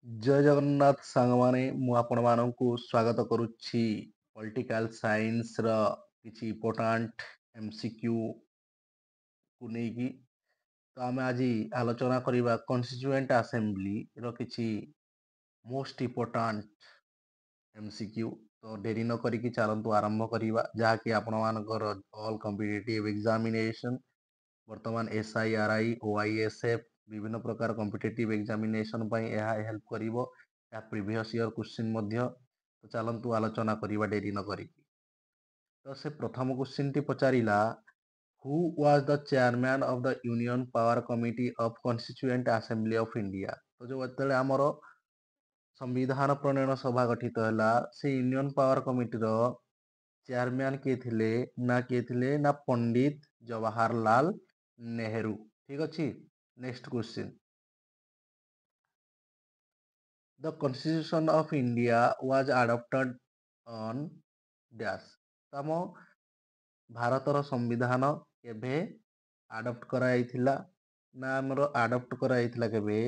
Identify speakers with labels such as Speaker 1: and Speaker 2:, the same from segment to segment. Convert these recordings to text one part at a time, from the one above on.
Speaker 1: ଜୟ ଜଗନ୍ନାଥ ସାଙ୍ଗମାନେ ମୁଁ ଆପଣମାନଙ୍କୁ ସ୍ୱାଗତ କରୁଛି ପଲିଟିକାଲ ସାଇନ୍ସର କିଛି ଇମ୍ପୋର୍ଟାଣ୍ଟ MCQ କୁ ନେଇକି। ତ ଆମେ ଆଜି ଆଲୋଚନା କରିବା କନଷ୍ଟିଚ୍ୟୁଏଣ୍ଟ ଆସେମ୍ବଲିର କିଛି ମୋଷ୍ଟ ଇମ୍ପୋର୍ଟାଣ୍ଟ MCQ। ତ ଡେରି ନ କରିକି ଚାଲନ୍ତୁ ଆରମ୍ଭ କରିବା, ଯାହାକି ଆପଣମାନଙ୍କର ଅଲ୍ କମ୍ପିଟେଟିଭ୍ ଏକ୍ଜାମିନେସନ୍ ବର୍ତ୍ତମାନ SIRI OISF ବିଭିନ୍ନ ପ୍ରକାର କମ୍ପିଟେଟିଭ୍ ଏକ୍ଜାମିନେସନ୍ ପାଇଁ ଏହା ହେଲ୍ପ କରିବ। ଏହା ପ୍ରିଭିୟସ୍ ଇୟର୍ କ୍ୱେଶ୍ଚିନ୍ ମଧ୍ୟ। ତ ଚାଲନ୍ତୁ ଆଲୋଚନା କରିବା ଡେରି ନ କରିକି। ତ ସେ ପ୍ରଥମ କ୍ୱେଶ୍ଚିନ୍ଟି ପଚାରିଲା, who was the chairman of the union power committee of constituent assembly of India. ତ ଯେଉଁ ଯେତେବେଳେ ଆମର ସମ୍ବିଧାନ ପ୍ରଣୟନ ସଭା ଗଠିତ ହେଲା, ସେ ୟୁନିୟନ୍ ପାୱାର କମିଟିର ଚେୟାରମ୍ୟାନ୍ କିଏ ଥିଲେ ନା ପଣ୍ଡିତ ଜବାହାରଲାଲ ନେହେରୁ। ଠିକ୍ ଅଛି। Next question, the constitution of India was adopted on dash. ତ ଆମ ଭାରତର ସମ୍ବିଧାନ କେବେ ଆଡପ୍ଟ କରାଯାଇଥିଲା? ନା ଆମର ଆଡପ୍ଟ କରାଯାଇଥିଲା କେବେ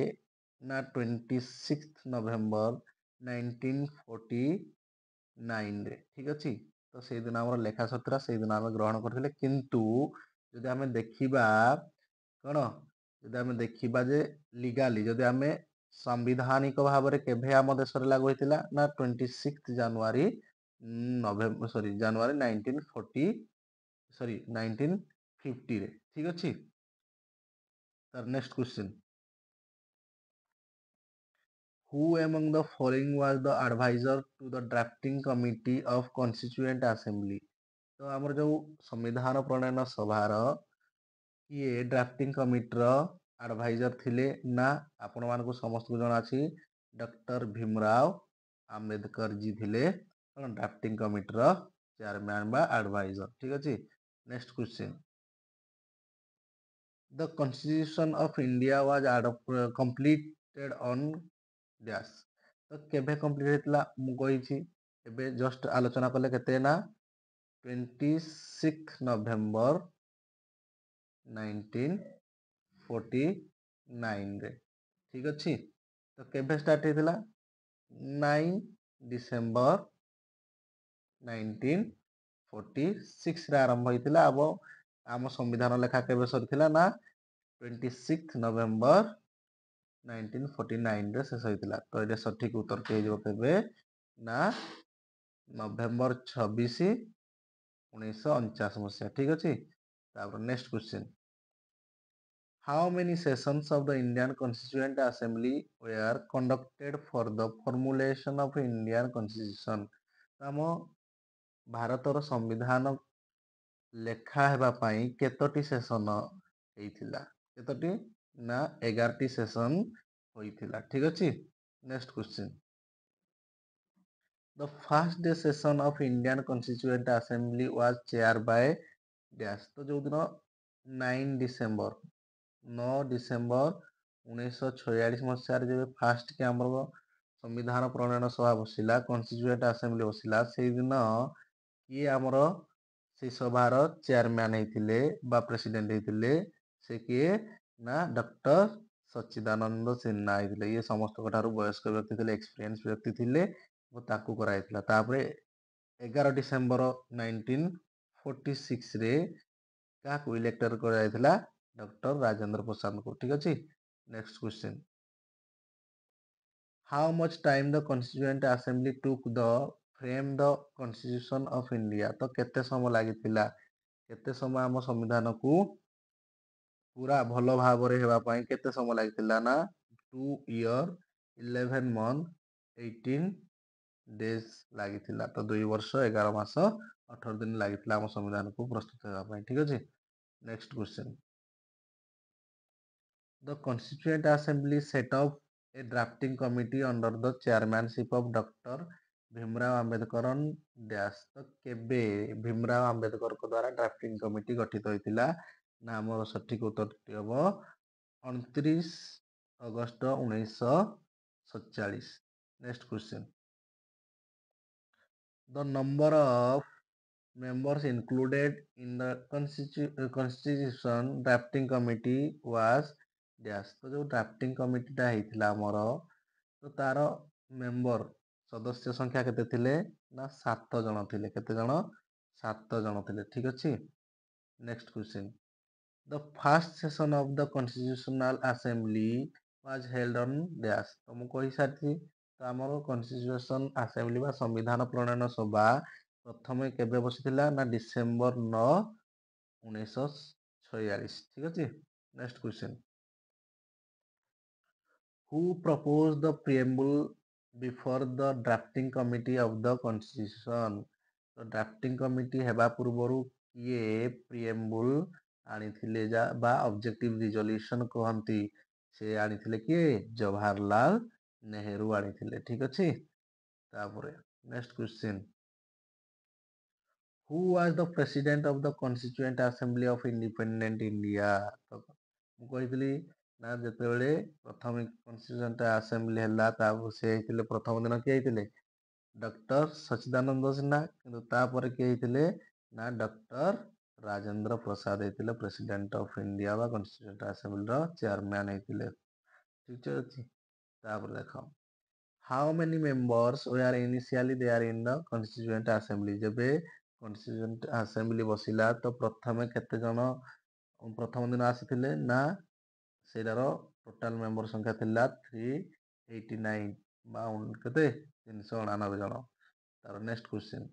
Speaker 1: ନା 26 ନଭେମ୍ବର 1949ରେ। ଠିକ୍ ଅଛି। ତ ସେଇଦିନ ଆମର ଲେଖା ସରିଥିଲା, ସେଇଦିନ ଆମେ ଗ୍ରହଣ କରିଥିଲେ। କିନ୍ତୁ ଯଦି ଆମେ ଦେଖିବା କ'ଣ, ଯଦି ଆମେ ଦେଖିବା ଯେ ଲିଗାଲି ଯଦି ଆମେ ସାମ୍ବିଧାନିକ ଭାବରେ କେବେ ଆମ ଦେଶରେ ଲାଗୁ ହେଇଥିଲା ନା 26 ଜାନୁଆରୀ ଜାନୁଆରୀ 1950ରେ। ଠିକ୍ ଅଛି। ତାର next question, who among the following was the advisor to the drafting committee of constituent assembly। ତ ଆମର ଯୋଉ ସମ୍ବିଧାନ ପ୍ରଣୟନ ସଭାର କିଏ ଡ୍ରାଫ୍ଟିଂ କମିଟିର ଆଡଭାଇଜର ଥିଲେ? ନା ଆପଣମାନଙ୍କୁ ସମସ୍ତଙ୍କୁ ଜଣାଅଛି ଡକ୍ଟର ଭୀମରାଓ ଆମ୍ବେଦକର ଜି ଥିଲେ କ'ଣ ଡ୍ରାଫ୍ଟିଂ କମିଟିର ଚେୟାରମ୍ୟାନ୍ ବା ଆଡଭାଇଜର। ଠିକ୍ ଅଛି। Next question, the constitution of India was completed on dash. ତ କେବେ କମ୍ପ୍ଲିଟ୍ ହେଇଥିଲା? ମୁଁ କହିଛି ଏବେ ଜଷ୍ଟ ଆଲୋଚନା କଲେ କେତେ ନା 26 ନଭେମ୍ବର 1949ରେ। ଠିକ୍ ଅଛି। ତ କେବେ ଷ୍ଟାର୍ଟ ହେଇଥିଲା? 9 ଡିସେମ୍ବର 1946ରେ ଆରମ୍ଭ ହେଇଥିଲା। ଆମ ସମ୍ବିଧାନ ଲେଖା କେବେ ସରିଥିଲା ନା 26 ନଭେମ୍ବର 1949ରେ ଶେଷ ହେଇଥିଲା। ତ ଏଇଟା ସଠିକ ଉତ୍ତରଟି ହେଇଯିବ କେବେ ନା ନଭେମ୍ବର 26 1949 ମସିହା। ଠିକ୍ ଅଛି। ତାପରେ next question, how many sessions of the Indian constituent assembly were conducted for the formulation of Indian constitution. ଆମ ଭାରତର ସମ୍ବିଧାନ ଲେଖା ହେବା ପାଇଁ କେତୋଟି ସେସନ ହେଇଥିଲା? କେତୋଟି ନା 11ଟି ସେସନ ହୋଇଥିଲା। ଠିକ୍ ଅଛି। Next question, the first day session of Indian constituent assembly was chair by dash. ତ ଯୋଉଦିନ 9 ଡିସେମ୍ବର 1946 ମସିହାରେ ଯେବେ ଫାଷ୍ଟ କି ଆମର ସମ୍ବିଧାନ ପ୍ରଣୟନ ସଭା ବସିଲା, କନଷ୍ଟିଚ୍ୟୁଏଣ୍ଟ ଆସେମ୍ବଲି ବସିଲା, ସେଇଦିନ କିଏ ଆମର ସେଇ ସଭାର ଚେୟାରମ୍ୟାନ୍ ହେଇଥିଲେ ବା ପ୍ରେସିଡେଣ୍ଟ ହେଇଥିଲେ? ସେ କିଏ ନା ଡକ୍ଟର ସଚ୍ଚିଦାନନ୍ଦ ସିହ୍ନା ହେଇଥିଲେ। ଇଏ ସମସ୍ତଙ୍କ ଠାରୁ ବୟସ୍କ ବ୍ୟକ୍ତି ଥିଲେ, ଏକ୍ସପିରିଏନ୍ସ ବ୍ୟକ୍ତି ଥିଲେ ଓ ତାକୁ କରାଯାଇଥିଲା। ତାପରେ 11 ଡିସେମ୍ବର 1946ରେ କାହାକୁ ଇଲେକ୍ଟର କରାଯାଇଥିଲା? ଡକ୍ଟର ରାଜେନ୍ଦ୍ର ପ୍ରସାଦଙ୍କୁ। ଠିକ୍ ଅଛି। Next question, how much time the constituent assembly took the frame the constitution of India. ତ କେତେ ସମୟ ଲାଗିଥିଲା? କେତେ ସମୟ ଆମ ସମ୍ବିଧାନକୁ ପୁରା ଭଲ ଭାବରେ ହେବା ପାଇଁ କେତେ ସମୟ ଲାଗିଥିଲା? ନା 2 year 11 month 18 days ଲାଗିଥିଲା। ତ 2 ବର୍ଷ 11 ମାସ 18 ଦିନ ଲାଗିଥିଲା ଆମ ସମ୍ବିଧାନକୁ ପ୍ରସ୍ତୁତ ହେବା ପାଇଁ। ଠିକ୍ ଅଛି। Next question, the constituent assembly set up a drafting committee under the chairmanship of doctor Bhimrao Ambedkar dash. ତ କେବେ ଭୀମରାଓ ଆମ୍ବେଦକରଙ୍କ ଦ୍ୱାରା ଡ୍ରାଫ୍ଟିଂ କମିଟି ଗଠିତ ହୋଇଥିଲା? ନା ଆମର ସଠିକ ଉତ୍ତରଟି ହେବ 29 August 1947। Next question, the number of members included in the constitution drafting committee was dash। ତ ଯୋଉ ଡ୍ରାଫ୍ଟିଂ କମିଟିଟା ହେଇଥିଲା ଆମର ତ ତାର ମେମ୍ବର ସଦସ୍ୟ ସଂଖ୍ୟା କେତେ ଥିଲେ ନା 7 ଜଣ ଥିଲେ। କେତେ ଜଣ? 7 ଜଣ ଥିଲେ। ଠିକ୍ ଅଛି। Next question. The first session of the Constitutional Assembly was held on dash। ତ ମୁଁ କହିସାରିଛି। ତ ଆମର କନଷ୍ଟିଚ୍ୟୁସନ ଆସେମ୍ବଲି ବା ସମ୍ବିଧାନ ପ୍ରଣୟନ ସଭା ପ୍ରଥମେ କେବେ ବସିଥିଲା ନା ଡିସେମ୍ବର 9, 1946। ଠିକ୍ ଅଛି। Next question. Who proposed the preamble before the drafting committee of the constitution? ତ ଡ୍ରାଫ୍ଟିଂ କମିଟି ହେବା ପୂର୍ବରୁ କିଏ ପ୍ରିଏମ୍ବୁଲ ଆଣିଥିଲେ ବା ଅବଜେକ୍ଟିଭ ରିଜଲ୍ୟୁସନ କୁହନ୍ତି, ସେ ଆଣିଥିଲେ କିଏ? ଜବାହରଲାଲ ନେହେରୁ ଆଣିଥିଲେ। ଠିକ୍ ଅଛି। ତାପରେ next question. Who was the president of the Constituent Assembly of Independent India? ତ ମୁଁ କହିଥିଲି ନା ଯେତେବେଳେ ପ୍ରଥମେ କନଷ୍ଟିଚ୍ୟୁଏଣ୍ଟ ଆସେମ୍ବଲି ହେଲା ତାପରେ ସେ ହେଇଥିଲେ ପ୍ରଥମ ଦିନ କିଏ ହେଇଥିଲେ? ଡକ୍ଟର ସଚ୍ଚିଦାନନ୍ଦ ସିହ୍ନା। କିନ୍ତୁ ତାପରେ କିଏ ହେଇଥିଲେ ନା ଡକ୍ଟର ରାଜେନ୍ଦ୍ର ପ୍ରସାଦ ହେଇଥିଲେ ପ୍ରେସିଡେଣ୍ଟ ଅଫ ଇଣ୍ଡିଆ ବା କନଷ୍ଟିଚ୍ୟୁଏଣ୍ଟ ଆସେମ୍ବଲିର ଚେୟାରମ୍ୟାନ ହେଇଥିଲେ। ଠିକ୍ ଅଛି। ତାପରେ ଦେଖ, how many members were initially there in the constituent assembly? ଯେବେ କନଷ୍ଟିଚ୍ୟୁଏଣ୍ଟ ଆସେମ୍ବଲି ବସିଲା ତ ପ୍ରଥମେ କେତେ ଜଣ ପ୍ରଥମ ଦିନ ଆସିଥିଲେ ନା ସେଇଟାର ଟୋଟାଲ ମେମ୍ବର ସଂଖ୍ୟା ଥିଲା 389 ବା କେତେ 389 ଜଣ। ତାର next question.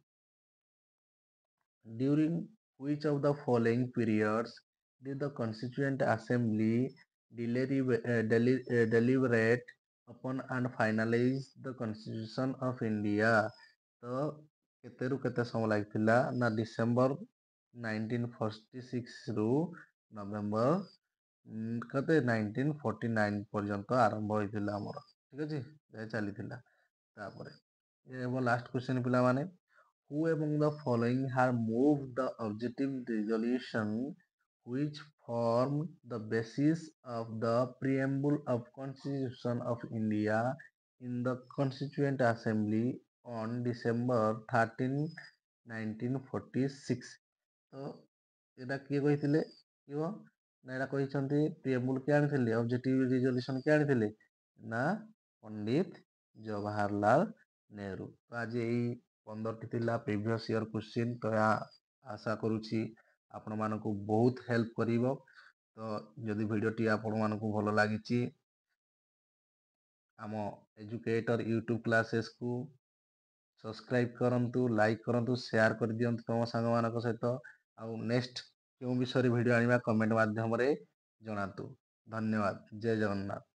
Speaker 1: During which of the following periods did the Constituent Assembly deliberate upon and finalize the Constitution of India? ତ କେତେରୁ କେତେ ସମୟ ଲାଗିଥିଲା ନା ଡିସେମ୍ବର 1946 ରୁ ନଭେମ୍ବର କେତେ 1949 ପର୍ଯ୍ୟନ୍ତ ଆରମ୍ଭ ହୋଇଥିଲା ଆମର। ଠିକ୍ ଅଛି। ଯାଇ ଚାଲିଥିଲା। ତାପରେ ଏ ହେବ ଲାଷ୍ଟ କ୍ୱେଶ୍ଚିନ୍ ପିଲାମାନେ। Who among the following have moved the objective resolution which form the basis of the preamble of Constitution of India in the Constituent Assembly on December 13, 1946? ତ ଏଇଟା କିଏ କହିଥିଲେ? କିଏ ନା ଏଇଟା କହିଛନ୍ତି ପ୍ରିଏମ୍ବୁଲ କିଏ ଆଣିଥିଲେ? ଅବଜେକ୍ଟିଭ ରିଜଲ୍ୟୁସନ କିଏ ଆଣିଥିଲେ? ନା ପଣ୍ଡିତ ଜବାହରଲାଲ ନେହେରୁ। ତ ଆଜି ଏଇ 15ଟି ଥିଲା ପ୍ରିଭିୟସ୍ ଇୟର କ୍ୱେଶ୍ଚିନ୍। ତ ଏହା ଆଶା କରୁଛି ଆପଣମାନଙ୍କୁ ବହୁତ ହେଲ୍ପ କରିବ। ତ ଯଦି ଭିଡ଼ିଓଟି ଆପଣମାନଙ୍କୁ ଭଲ ଲାଗିଛି ଆମ ଏଜୁକେଟର ୟୁଟ୍ୟୁବ୍ କ୍ଲାସେସକୁ ସବସ୍କ୍ରାଇବ୍ କରନ୍ତୁ, ଲାଇକ୍ କରନ୍ତୁ, ସେୟାର କରିଦିଅନ୍ତୁ ତୁମ ସାଙ୍ଗମାନଙ୍କ ସହିତ। ଆଉ ନେକ୍ସଟ କେଉଁ ବିଷୟରେ ଭିଡ଼ିଓ ଆଣିବା କମେଣ୍ଟ ମାଧ୍ୟମରେ ଜଣାନ୍ତୁ। ଧନ୍ୟବାଦ। ଜୟ ଜଗନ୍ନାଥ।